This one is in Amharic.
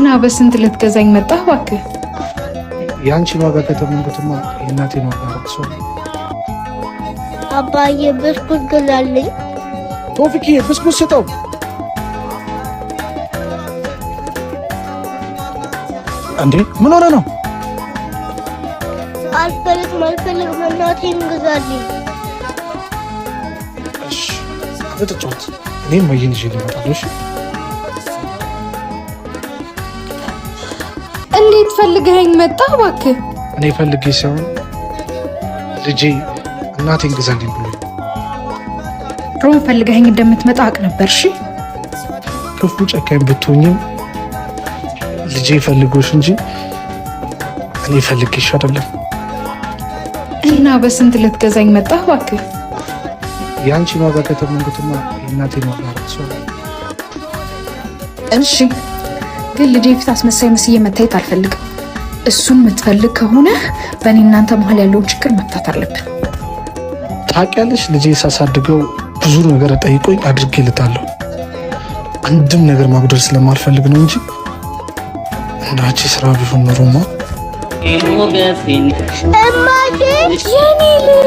እና በስንት ልትገዛኝ መጣህ? እባክህ ያንቺን ዋጋ ከተመንኩትማ የእናቴን ዋጋ ረክሶ። አባዬ ብስኩት ግዛልኝ። ቶፊክ ብስኩት ስጠው። እንዴ ምን ሆነ ነው? አልፈልግም እናቴን ግዛልኝ። እሺ አትጫወት። እኔም ወይን ይዤ ልመጣለሁ። እሺ እንዴት ፈልገኸኝ መጣህ? እባክህ እኔ ፈልጌ ሳይሆን ልጄ እናቴን ግዛልኝ ብሎ ድሮም ፈልገኸኝ እንደምትመጣ አውቅ ነበር። እሺ ክፉ ጨካኝ ብትሆኝም ልጄ ፈልጎሽ እንጂ እኔ ፈልጌሽ አይደለም። እና በስንት ልትገዛኝ መጣህ? እባክህ ያንቺን ዋጋ ከተመንኩትማ የእናቴን ዋጋ ረክሶ። እሺ ግን ልጄ ፊት አስመሳይ መስዬ መታየት አልፈልግም። እሱን የምትፈልግ ከሆነ በእኔ እናንተ መሀል ያለውን ችግር መፍታት አለብን። ታውቂያለሽ ልጄ ሳሳድገው ብዙ ነገር ጠይቆኝ አድርጌለታለሁ። አንድም ነገር ማጉደል ስለማልፈልግ ነው እንጂ እንዳንቺ ስራ ቢሆን ኖሮማ እማዬ የኔ ልጅ